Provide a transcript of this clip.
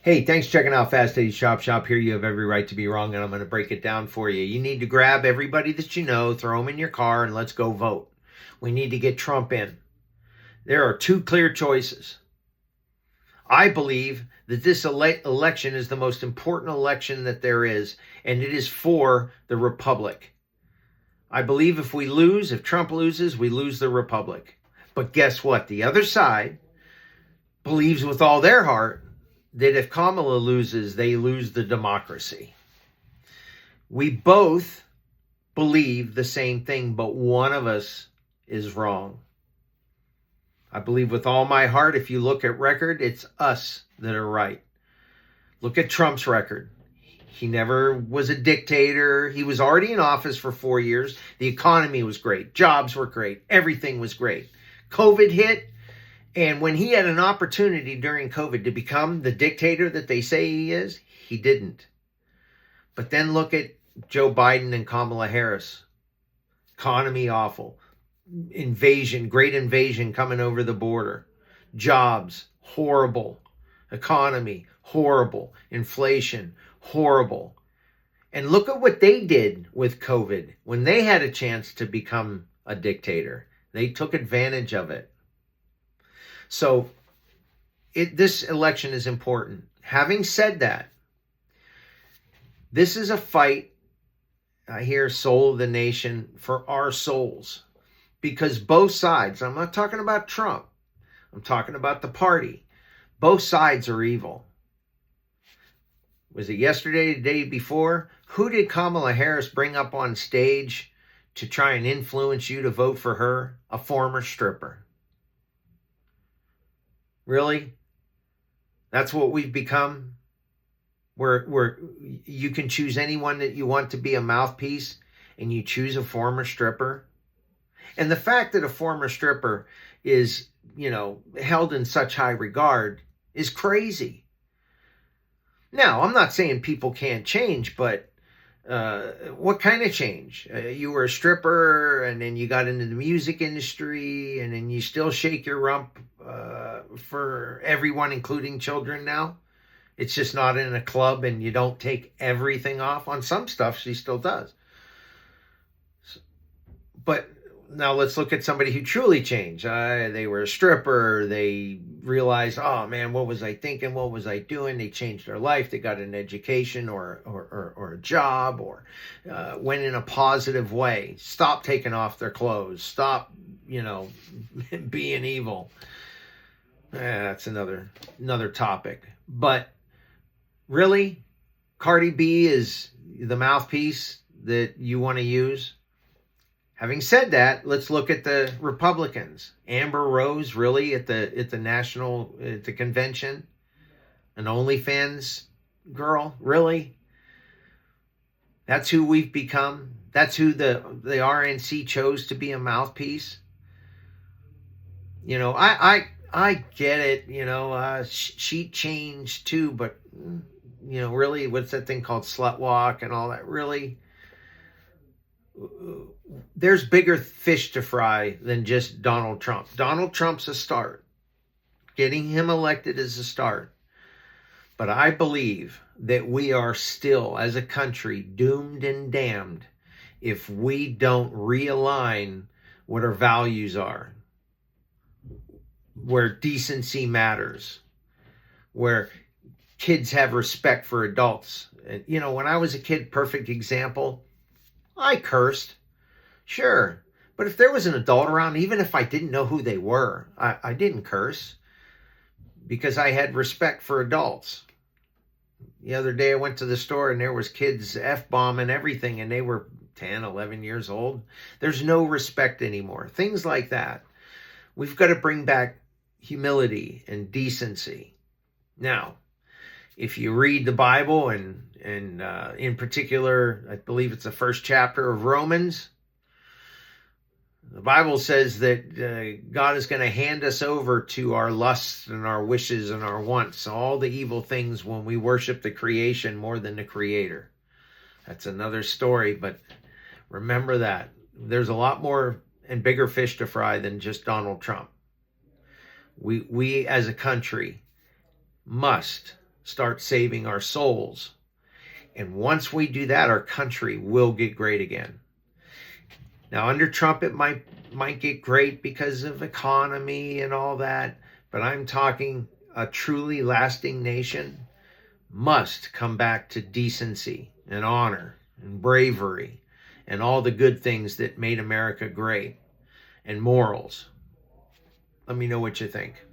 Hey, thanks for checking out Fast Eddie's Chop Shop. Here you have every right to be wrong, and I'm going to break it down for you. You need to grab everybody that you know, throw them in your car, and let's go vote. We need to get Trump in. There are two clear choices. I believe that this election is the most important election that there is, and it is for the Republic. I believe if Trump loses, we lose the Republic. But guess what? The other side believes with all their heart that if Kamala loses, they lose the democracy. We both believe the same thing, but one of us is wrong. I believe with all my heart, if you look at record, it's us that are right. Look at Trump's record. He never was a dictator. He was already in office for 4 years. The economy was great. Jobs were great. Everything was great. COVID hit. And when he had an opportunity during COVID to become the dictator that they say he is, he didn't. But then look at Joe Biden and Kamala Harris. Economy awful. Great invasion coming over the border. Jobs, horrible. Economy, horrible. Inflation, horrible. And look at what they did with COVID. When they had a chance to become a dictator, they took advantage of it. So this election is important. Having said that, this is a fight, I hear soul of the nation, for our souls. Because both sides, I'm not talking about Trump, I'm talking about the party. Both sides are evil. Was it yesterday, the day before? Who did Kamala Harris bring up on stage to try and influence you to vote for her? A former stripper. Really? That's what we've become? Where you can choose anyone that you want to be a mouthpiece and you choose a former stripper? And the fact that a former stripper is, held in such high regard is crazy. Now, I'm not saying people can't change, but what kind of change? You were a stripper and then you got into the music industry and then you still shake your rump for everyone, including children now. It's just not in a club and you don't take everything off. On some stuff, she still does. But now let's look at somebody who truly changed. They were a stripper. They realized, oh man, what was I thinking? What was I doing? They changed their life. They got an education or a job or went in a positive way. Stop taking off their clothes. Stop, being evil. That's another topic. But really, Cardi B is the mouthpiece that you want to use. Having said that, let's look at the Republicans. Amber Rose, really, at the convention, an OnlyFans girl, really? That's who we've become. That's who the RNC chose to be a mouthpiece. I get it. She changed too, but really, what's that thing called slut walk and all that? Really? There's bigger fish to fry than just Donald Trump. Donald Trump's a start. Getting him elected is a start. But I believe that we are still, as a country, doomed and damned if we don't realign what our values are, where decency matters, where kids have respect for adults. When I was a kid, perfect example, I cursed, sure. But if there was an adult around, even if I didn't know who they were, I didn't curse because I had respect for adults. The other day I went to the store and there was kids F-bombing everything and they were 10, 11 years old. There's no respect anymore. Things like that. We've got to bring back humility and decency. Now, if you read the Bible and in particular, I believe it's the first chapter of Romans, the Bible says that God is going to hand us over to our lusts and our wishes and our wants, all the evil things when we worship the creation more than the Creator. That's another story, but remember that. There's a lot more and bigger fish to fry than just Donald Trump. We as a country must start saving our souls. And once we do that, our country will get great again. Now, under Trump, it might get great because of economy and all that, but I'm talking a truly lasting nation must come back to decency and honor and bravery and all the good things that made America great, and morals. Let me know what you think.